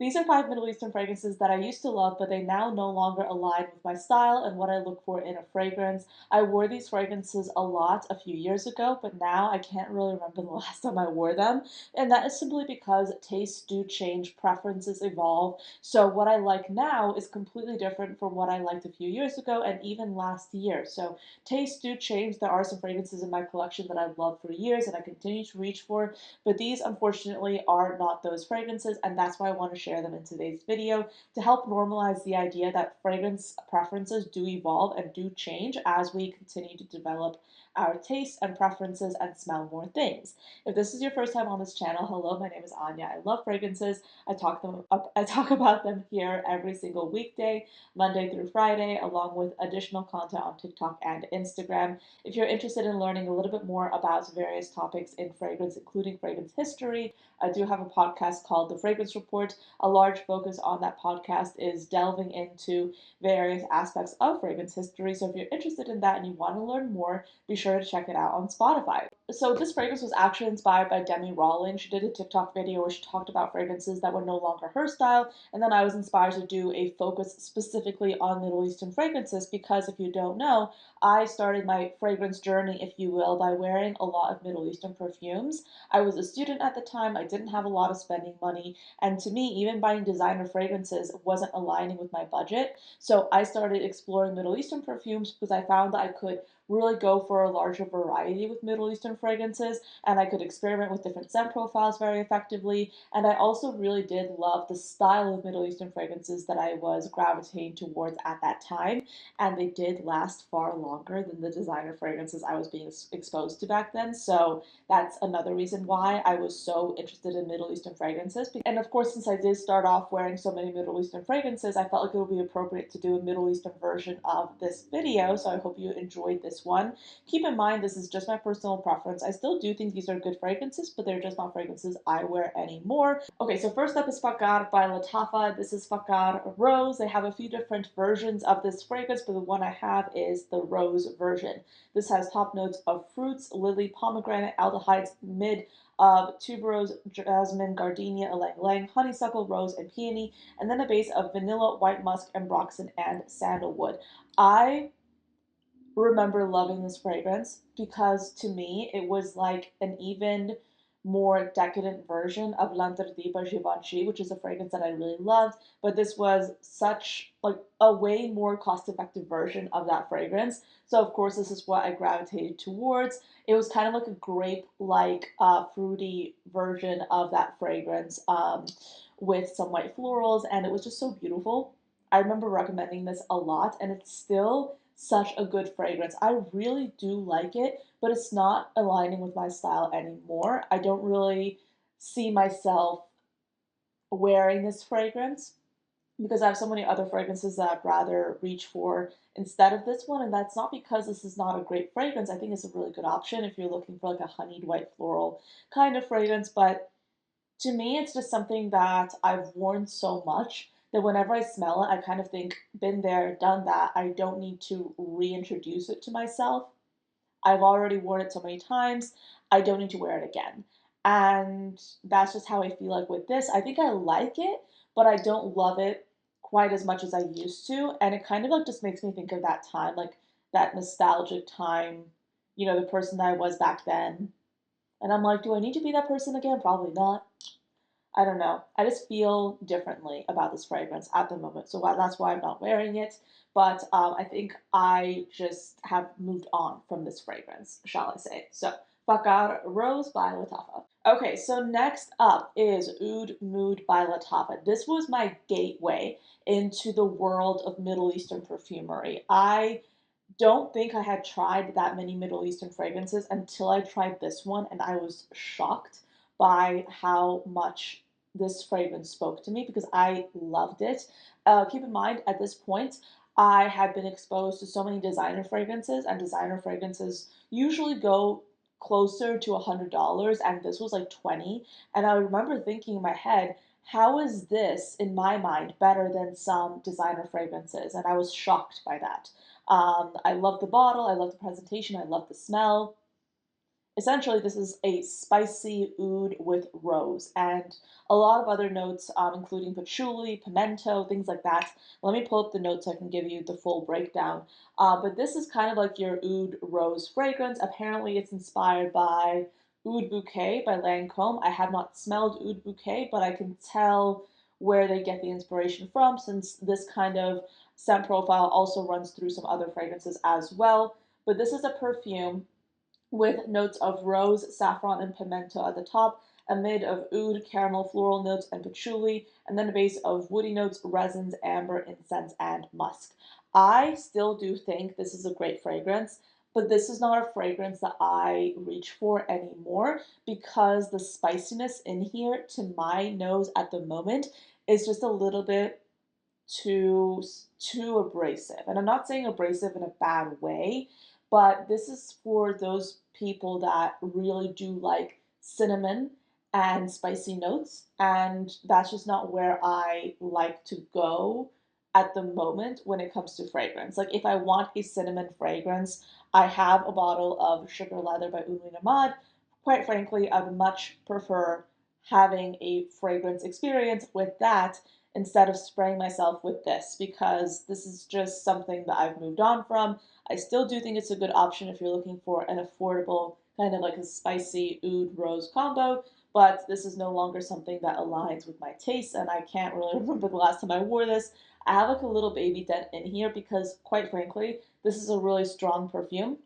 These are 5 Middle Eastern fragrances that I used to love, but they now no longer align with my style and what I look for in a fragrance. I wore these fragrances a lot a few years ago, but now I can't really remember the last time I wore them. And that is simply because tastes do change, preferences evolve. So what I like now is completely different from what I liked a few years ago and even last year. So tastes do change. There are some fragrances in my collection that I've loved for years and I continue to reach for, but these unfortunately are not those fragrances, and that's why I want to share them in today's video to help normalize the idea that fragrance preferences do evolve and do change as we continue to develop our tastes and preferences and smell more things. If this is your first time on this channel, hello, my name is Anya. I love fragrances. I talk about them here every single weekday, Monday through Friday, along with additional content on TikTok and Instagram. If you're interested in learning a little bit more about various topics in fragrance, including fragrance history, I do have a podcast called The Fragrance Report. A large focus on that podcast is delving into various aspects of fragrance history. So if you're interested in that and you want to learn more, be sure to check it out on Spotify. So this fragrance was actually inspired by Demi Rawling. She did a TikTok video where she talked about fragrances that were no longer her style, and then I was inspired to do a focus specifically on Middle Eastern fragrances because if you don't know, I started my fragrance journey, if you will, by wearing a lot of Middle Eastern perfumes. I was a student at the time, I didn't have a lot of spending money, and to me, even buying designer fragrances wasn't aligning with my budget. So I started exploring Middle Eastern perfumes because I found that I could really go for a larger variety with Middle Eastern fragrances, and I could experiment with different scent profiles very effectively. And I also really did love the style of Middle Eastern fragrances that I was gravitating towards at that time, and they did last far longer than the designer fragrances I was being exposed to back then. So that's another reason why I was so interested in Middle Eastern fragrances. And of course, since I did start off wearing so many Middle Eastern fragrances, I felt like it would be appropriate to do a Middle Eastern version of this video. So I hope you enjoyed this one. Keep in mind, this is just my personal preference. I still do think these are good fragrances, but they're just not fragrances I wear anymore. Okay, so first up is Fakhar by Lattafa. This is Fakhar Rose. They have a few different versions of this fragrance, but the one I have is the rose version. This has top notes of fruits, lily, pomegranate, aldehydes, mid of tuberose, jasmine, gardenia, ylang ylang, honeysuckle, rose, and peony, and then a base of vanilla, white musk, ambroxan, and sandalwood. I remember loving this fragrance because to me it was like an even more decadent version of L'Interdit Givenchy, which is a fragrance that I really loved, but this was such like a way more cost-effective version of that fragrance. So of course this is what I gravitated towards. It was kind of like a grape-like fruity version of that fragrance with some white florals, and it was just so beautiful. I remember recommending this a lot, and it's still such a good fragrance. I really do like it, but it's not aligning with my style anymore. I don't really see myself wearing this fragrance because I have so many other fragrances that I'd rather reach for instead of this one. And that's not because this is not a great fragrance. I think it's a really good option if you're looking for like a honeyed white floral kind of fragrance. But to me, it's just something that I've worn so much that whenever I smell it, I kind of think, been there, done that. I don't need to reintroduce it to myself. I've already worn it so many times. I don't need to wear it again. And that's just how I feel like with this. I think I like it, but I don't love it quite as much as I used to. And it kind of like just makes me think of that time, like that nostalgic time, you know, the person that I was back then. And I'm like, do I need to be that person again? Probably not. I don't know. I just feel differently about this fragrance at the moment. So that's why I'm not wearing it. But I think I just have moved on from this fragrance, shall I say. So, Fakhar Rose by Lattafa. Okay, so next up is Oud Mood by Lattafa. This was my gateway into the world of Middle Eastern perfumery. I don't think I had tried that many Middle Eastern fragrances until I tried this one, and I was shocked by how much this fragrance spoke to me because I loved it. Keep in mind, at this point, I had been exposed to so many designer fragrances, and designer fragrances usually go closer to $100, and this was like 20. And I remember thinking in my head, how is this, in my mind, better than some designer fragrances? And I was shocked by that. I loved the bottle, I loved the presentation, I loved the smell. essentially this is a spicy oud with rose and a lot of other notes, including patchouli, pimento, things like that. Let me pull up the notes so I can give you the full breakdown. But this is kind of like your oud rose fragrance. Apparently it's inspired by Oud Bouquet by Lancome. I have not smelled Oud Bouquet, but I can tell where they get the inspiration from, since this kind of scent profile also runs through some other fragrances as well. But this is a perfume with notes of rose, saffron, and pimento at the top, a mid of oud, caramel, floral notes, and patchouli, and then a base of woody notes, resins, amber, incense, and musk. I still do think this is a great fragrance, but this is not a fragrance that I reach for anymore because the spiciness in here, to my nose at the moment, is just a little bit too too abrasive. And I'm not saying abrasive in a bad way, but this is for those people that really do like cinnamon and spicy notes, and that's just not where I like to go at the moment when it comes to fragrance. Like if I want a cinnamon fragrance, I have a bottle of Sugar Leather by Une Nuit Nomade. Quite frankly, I would much prefer having a fragrance experience with that instead of spraying myself with this, because this is just something that I've moved on from. I still do think it's a good option if you're looking for an affordable kind of like a spicy oud rose combo, but this is no longer something that aligns with my taste, and I can't really remember the last time I wore this. I have like a little baby dent in here because, quite frankly, this is a really strong perfume.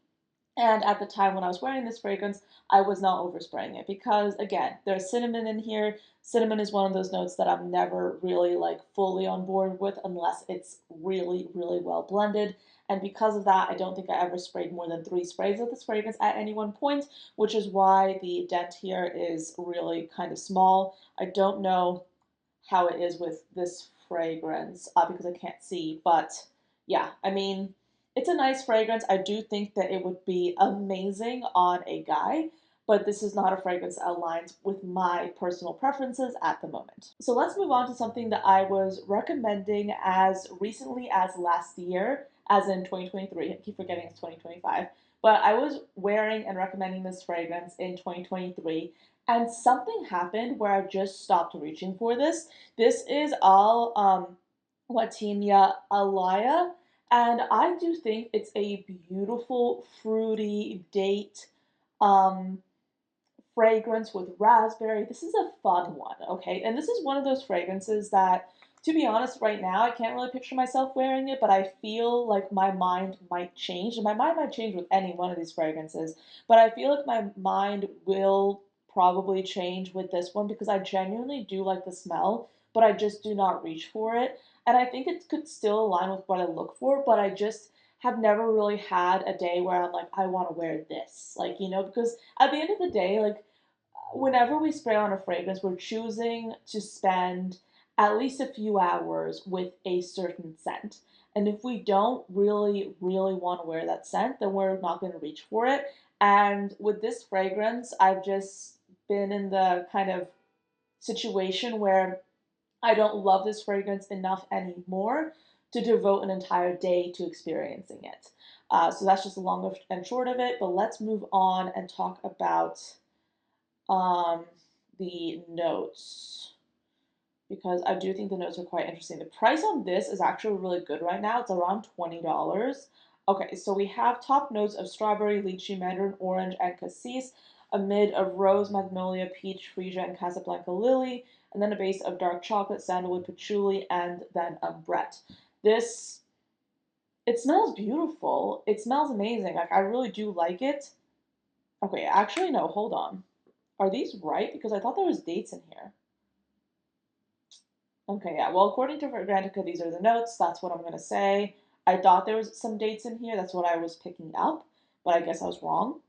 And at the time when I was wearing this fragrance, I was not overspraying it because, again, there's cinnamon in here. Cinnamon is one of those notes that I'm never really like fully on board with unless it's really, really well blended. And because of that, I don't think I ever sprayed more than 3 sprays of this fragrance at any one point, which is why the dent here is really kind of small. I don't know how it is with this fragrance because I can't see. But yeah, I mean, it's a nice fragrance. I do think that it would be amazing on a guy, but this is not a fragrance that aligns with my personal preferences at the moment. So let's move on to something that I was recommending as recently as last year, as in 2023. I keep forgetting it's 2025. But I was wearing and recommending this fragrance in 2023, and something happened where I just stopped reaching for this. This is all Wataniah Alya, and I do think it's a beautiful, fruity date um, fragrance with raspberry. This is a fun one, okay? And this is one of those fragrances that, to be honest, right now, I can't really picture myself wearing it, but I feel like my mind might change. And my mind might change with any one of these fragrances, but I feel like my mind will probably change with this one because I genuinely do like the smell, but I just do not reach for it. And I think it could still align with what I look for, but I just have never really had a day where I'm like, I want to wear this. Like, because at the end of the day, like, whenever we spray on a fragrance, we're choosing to spend at least a few hours with a certain scent. And if we don't really, really want to wear that scent, then we're not going to reach for it. And with this fragrance, I've just been in the kind of situation where I don't love this fragrance enough anymore to devote an entire day to experiencing it. So that's just the long and short of it. But let's move on and talk about um, the notes because I do think the notes are quite interesting. The price on this is actually really good right now. It's around $20. Okay, so we have top notes of strawberry, lychee, mandarin, orange, and cassis, a mid of rose, magnolia, peach, freesia, and Casablanca lily, and then a base of dark chocolate, sandalwood, patchouli, and then ambrette. This, it smells beautiful. It smells amazing. Like, I really do like it. Okay, actually, no, hold on. Are these right? Because I thought there was dates in here. Okay, yeah. Well, according to Fragrantica, these are the notes. That's what I'm going to say. I thought there was some dates in here. That's what I was picking up, but I guess I was wrong.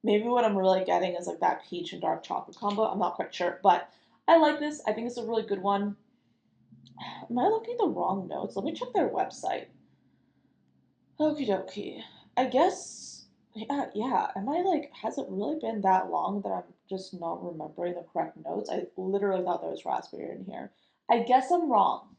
Maybe what I'm really getting is like that peach and dark chocolate combo. I'm not quite sure, but I like this. I think it's a really good one. Am I looking at the wrong notes? Let me check their website. Okie dokie. I guess, yeah, yeah. Am I like, has it really been that long that I'm just not remembering the correct notes? I literally thought there was raspberry in here. I guess I'm wrong.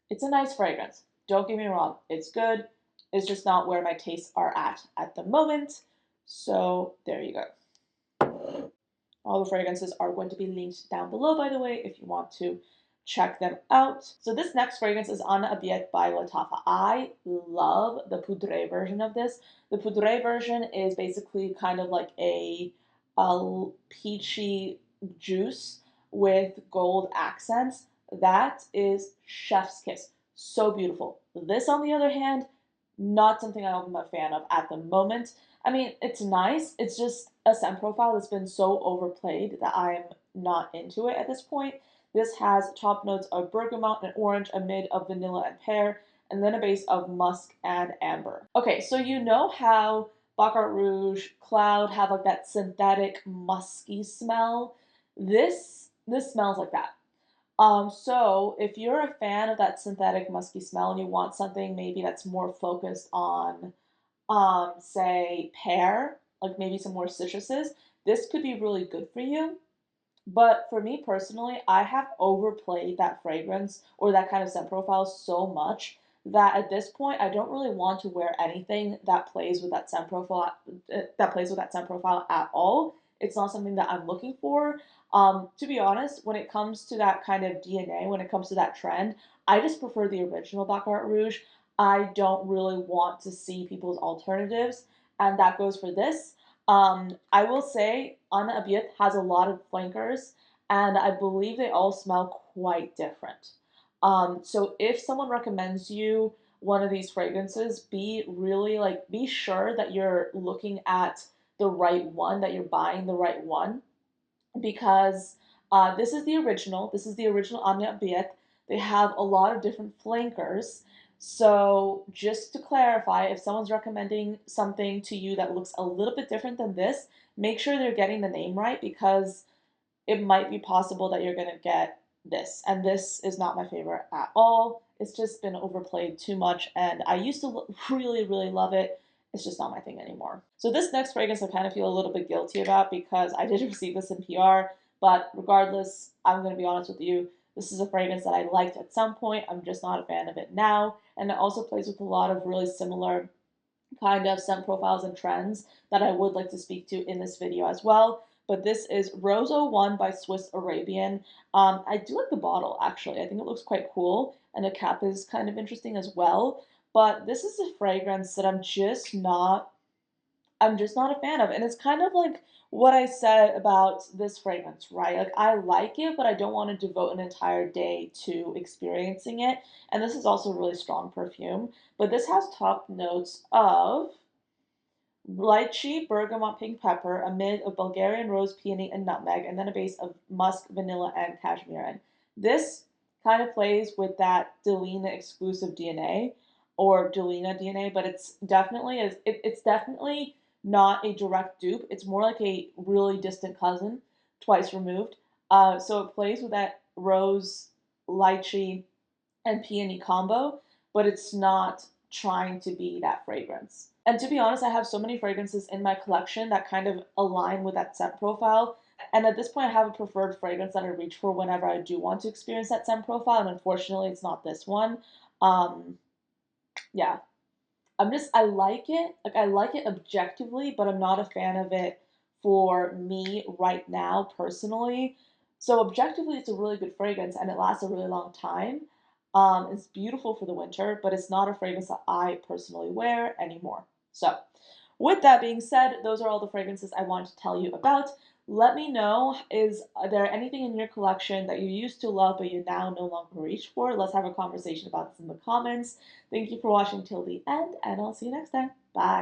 It's a nice fragrance. Don't get me wrong. It's good. It's just not where my tastes are at the moment. So there you go. All the fragrances are going to be linked down below, by the way, if you want to check them out. So this next fragrance is Abiyedh by Lattafa. I love the poudre version of this. The poudre version is basically kind of like a peachy juice with gold accents. That is chef's kiss. So beautiful. This, on the other hand, not something I'm a fan of at the moment. I mean, it's nice. It's just a scent profile that's been so overplayed that I'm not into it at this point. This has top notes of bergamot and orange, a mid of vanilla and pear, and then a base of musk and amber. Okay, so you know how Baccarat Rouge, Cloud have like that synthetic musky smell? This smells like that. So if you're a fan of that synthetic musky smell and you want something maybe that's more focused on, say, pear, like maybe some more citruses, this could be really good for you. But for me personally, I have overplayed that fragrance or that kind of scent profile so much that at this point I don't really want to wear anything that plays with that scent profile at all. It's not something that I'm looking for. To be honest, when it comes to that kind of DNA, when it comes to that trend, I just prefer the original Baccarat Rouge. I don't really want to see people's alternatives, and that goes for this. I will say Abiyedh has a lot of flankers, and I believe they all smell quite different. So if someone recommends you one of these fragrances, be sure that you're looking at the right one, that you're buying the right one, because this is the original. This is the original Anya Abiyedh. They have a lot of different flankers. So just to clarify, if someone's recommending something to you that looks a little bit different than this, make sure they're getting the name right because it might be possible that you're going to get this. And this is not my favorite at all. It's just been overplayed too much. And I used to really, really love it. It's just not my thing anymore. So this next fragrance I kind of feel a little bit guilty about because I did receive this in PR. But regardless, I'm going to be honest with you. This is a fragrance that I liked at some point. I'm just not a fan of it now. And it also plays with a lot of really similar kind of scent profiles and trends that I would like to speak to in this video as well. But this is Rose 01 by Swiss Arabian. I do like the bottle, actually. I think it looks quite cool, and the cap is kind of interesting as well. But this is a fragrance that I'm just not a fan of. And it's kind of like what I said about this fragrance, right? Like I like it, but I don't want to devote an entire day to experiencing it. And this is also a really strong perfume. But this has top notes of lychee, bergamot, pink pepper, a mid of Bulgarian rose, peony, and nutmeg, and then a base of musk, vanilla, and cashmere. And this kind of plays with that Delina exclusive DNA or Delina DNA, but it's definitely not a direct dupe. It's more like a really distant cousin, twice removed. So it plays with that rose, lychee, and peony combo, but it's not trying to be that fragrance. And to be honest, I have so many fragrances in my collection that kind of align with that scent profile. And at this point, I have a preferred fragrance that I reach for whenever I do want to experience that scent profile. And unfortunately, it's not this one. Um, yeah, I like it. Like, I like it objectively, but I'm not a fan of it for me right now, personally. So, objectively, it's a really good fragrance and it lasts a really long time. It's beautiful for the winter, but it's not a fragrance that I personally wear anymore. So, with that being said, those are all the fragrances I wanted to tell you about. Let me know, is there anything in your collection that you used to love but you now no longer reach for? Let's have a conversation about this in the comments. Thank you for watching till the end, and I'll see you next time. Bye.